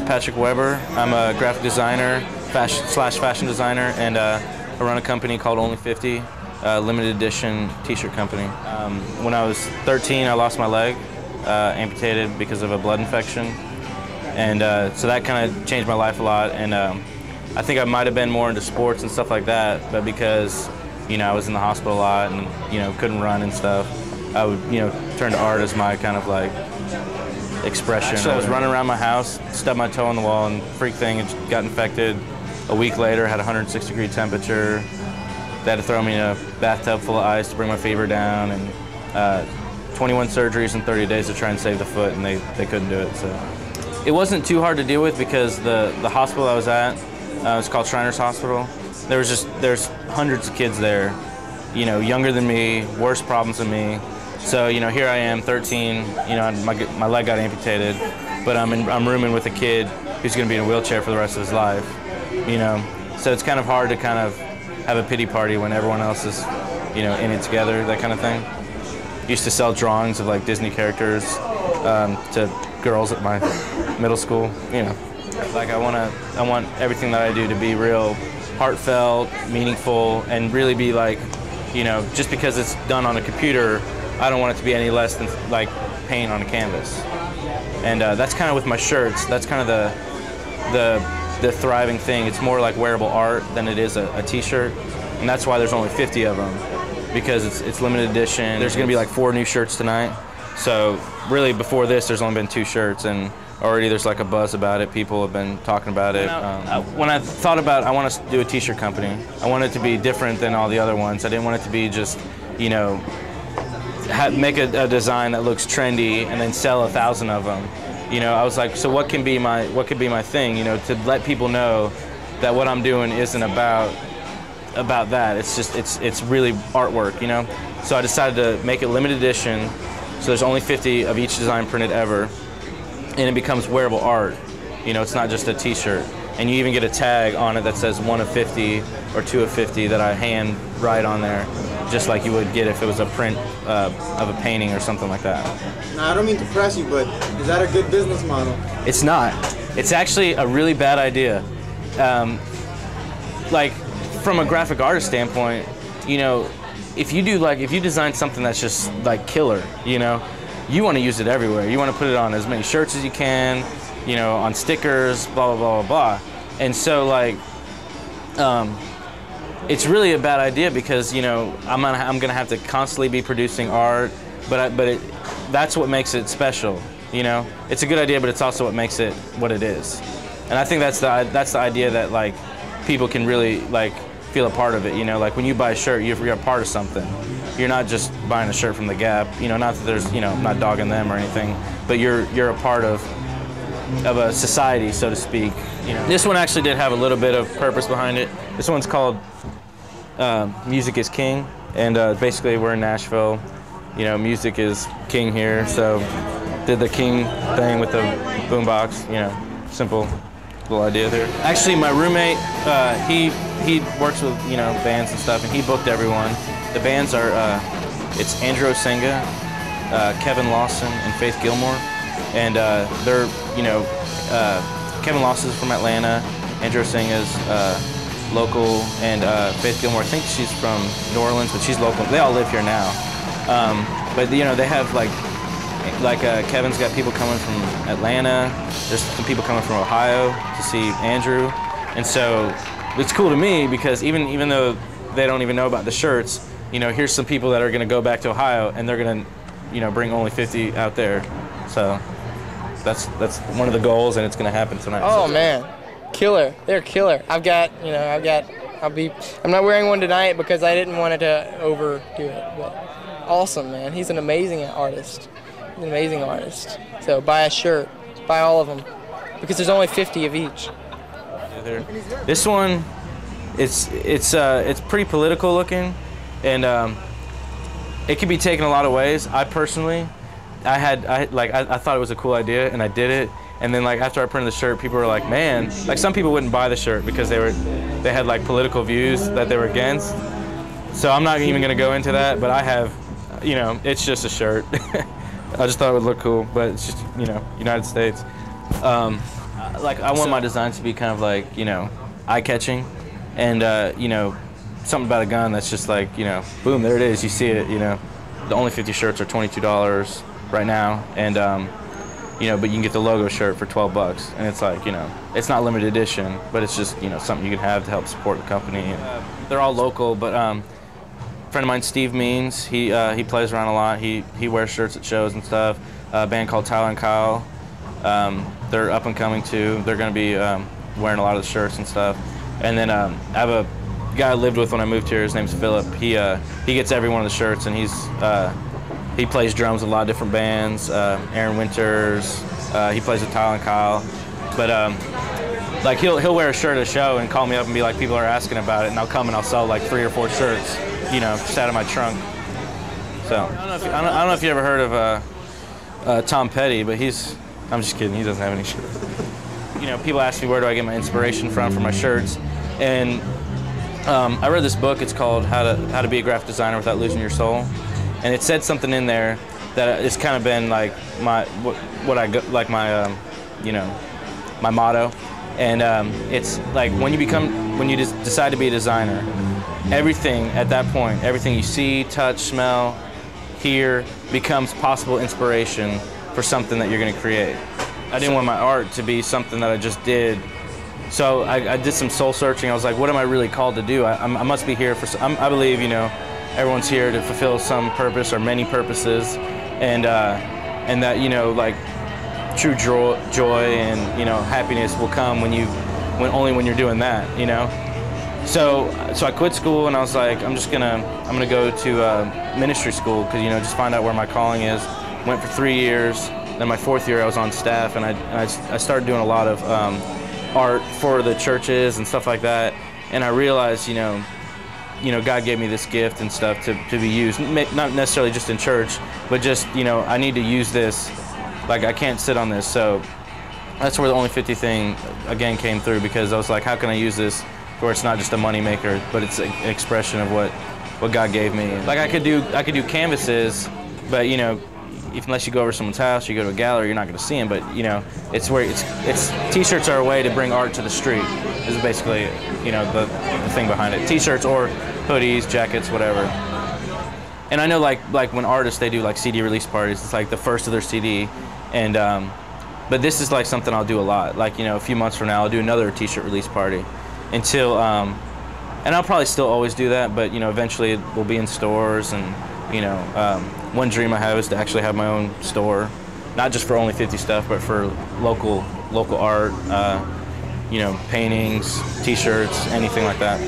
Patrick Weber. I'm a graphic designer, fashion designer, and I run a company called Only 50, limited edition t-shirt company. When I was 13, I lost my leg, amputated because of a blood infection. And so that kind of changed my life a lot. And I think I might have been more into sports and stuff like that, but because, you know, I was in the hospital a lot and, you know, couldn't run and stuff, I would, you know, turn to art as my kind of like expression. Actually, I was running around my house, stubbed my toe on the wall, and freak thing, it got infected. A week later, had a 106-degree temperature. They had to throw me in a bathtub full of ice to bring my fever down, and 21 surgeries in 30 days to try and save the foot, and they couldn't do it. So it wasn't too hard to deal with because the hospital I was at, it's called Shriners Hospital. There's hundreds of kids there, you know, younger than me, worse problems than me. So, you know, here I am, 13, you know, my leg got amputated, but I'm rooming with a kid who's going to be in a wheelchair for the rest of his life, you know. So it's kind of hard to kind of have a pity party when everyone else is, you know, in it together, that kind of thing. Used to sell drawings of like Disney characters to girls at my middle school, you know. Like I want everything that I do to be real heartfelt, meaningful, and really be like, you know, just because it's done on a computer, I don't want it to be any less than like paint on a canvas. And that's kind of with my shirts. That's kind of the thriving thing. It's more like wearable art than it is a t-shirt, and that's why there's only 50 of them, because it's limited edition. There's going to be like 4 new shirts tonight. So really, before this, there's only been 2 shirts, and already there's like a buzz about it. People have been talking about it. When I thought about, I want to do a t-shirt company. I want it to be different than all the other ones. I didn't want it to be just, you know, make a design that looks trendy and then sell 1,000 of them. You know, I was like, so what could be my thing? You know, to let people know that what I'm doing isn't about that. It's just it's really artwork. You know, so I decided to make it limited edition. So there's only 50 of each design printed ever, and it becomes wearable art. You know, it's not just a t-shirt. And you even get a tag on it that says 1 of 50 or 2 of 50 that I hand write on there, just like you would get if it was a print of a painting or something like that. Now, I don't mean to press you, but is that a good business model? It's not. It's actually a really bad idea. Like, from a graphic artist standpoint, you know, if you design something that's just like killer, you know, you want to use it everywhere. You want to put it on as many shirts as you can, you know, on stickers, blah, blah, blah, blah, blah. And so, like, it's really a bad idea because, you know, I'm gonna have to constantly be producing art, but that's what makes it special, you know? It's a good idea, but it's also what makes it what it is. And I think that's the idea that, like, people can really, like, feel a part of it, you know? Like, when you buy a shirt, you're a part of something. You're not just buying a shirt from the Gap, you know, not that there's, you know, I'm not dogging them or anything, but you're a part of a society, so to speak. You know, this one actually did have a little bit of purpose behind it. This one's called Music is King, and basically we're in Nashville. You know, music is king here, so did the king thing with the boombox. You know, simple little idea there. Actually, my roommate, he works with, you know, bands and stuff, and he booked everyone. The bands are it's Andrew Osenga, Kevin Lawson, and Faith Gilmore. And they're, you know, Kevin Lawson is from Atlanta, Andrew Osenga's local, and Faith Gilmore, I think she's from New Orleans, but she's local. They all live here now. But, you know, they have like Kevin's got people coming from Atlanta. There's some people coming from Ohio to see Andrew. And so it's cool to me because even though they don't even know about the shirts, you know, here's some people that are going to go back to Ohio and they're going to, you know, bring only 50 out there. So that's one of the goals, and it's going to happen tonight. Oh, man. Killer. They're killer. I'm not wearing one tonight because I didn't want it to overdo it. But awesome, man. He's an amazing artist. He's an amazing artist. So buy a shirt. Buy all of them because there's only 50 of each. This one, it's pretty political looking, and it can be taken a lot of ways. I personally, I thought it was a cool idea, and I did it. And then, like, after I printed the shirt, people were like, man, like, some people wouldn't buy the shirt because they had like political views that they were against. So I'm not even gonna go into that, but I have, you know, it's just a shirt. I just thought it would look cool, but it's just, you know, United States. like I want my designs to be kind of like, you know, eye-catching, and you know, something about a gun that's just like, you know, boom, there it is, you see it, you know. The Only 50 shirts are $22 right now, and you know, but you can get the logo shirt for $12, and it's like, you know, it's not limited edition, but it's just, you know, something you can have to help support the company. They're all local, but a friend of mine, Steve Means, he plays around a lot. He wears shirts at shows and stuff. A band called Tyler and Kyle. They're up and coming too. They're going to be wearing a lot of the shirts and stuff. And then I have a guy I lived with when I moved here. His name's Philip. He gets every one of the shirts, and he plays drums with a lot of different bands. Aaron Winters. He plays with Tyler and Kyle. But like he'll wear a shirt at a show and call me up and be like, people are asking about it, and I'll come and I'll sell like 3 or 4 shirts, you know, just out of my trunk. So I don't know if you ever heard of Tom Petty, but I'm just kidding. He doesn't have any shirts. You know, people ask me where do I get my inspiration from for my shirts, and I read this book. It's called How to Be a Graphic Designer Without Losing Your Soul, and it said something in there that it's kind of been like my you know, my motto, and it's like when you decide to be a designer, everything at that point, everything you see, touch, smell, hear becomes possible inspiration for something that you're going to create. I didn't want my art to be something that I just did. So I did some soul searching. I was like, what am I really called to do? I must be here for, I believe, you know, everyone's here to fulfill some purpose or many purposes, and that, you know, like true joy and, you know, happiness will come only when you're doing that, you know. So I quit school, and I was like, I'm gonna go to ministry school, because, you know, just find out where my calling is. Went for 3 years. Then my 4th year I was on staff, and I started doing a lot of art for the churches and stuff like that. And I realized, you know, God gave me this gift and stuff to be used, not necessarily just in church, but just, you know, I need to use this. Like, I can't sit on this. So that's where the Only 50 thing again came through, because I was like, how can I use this where it's not just a money maker, but it's an expression of what God gave me. Like, I could do canvases, but, you know, unless you go over to someone's house, you go to a gallery, you're not going to see them. But, you know, it's T-shirts are a way to bring art to the street. Is basically, you know, the thing behind it. T-shirts or hoodies, jackets, whatever. And I know, like when artists, they do like CD release parties. It's like the first of their CD, and but this is like something I'll do a lot. Like, you know, a few months from now, I'll do another T-shirt release party until, and I'll probably still always do that. But, you know, eventually it will be in stores, and, you know, one dream I have is to actually have my own store, not just for Only 50 stuff, but for local art, you know, paintings, T-shirts, anything like that.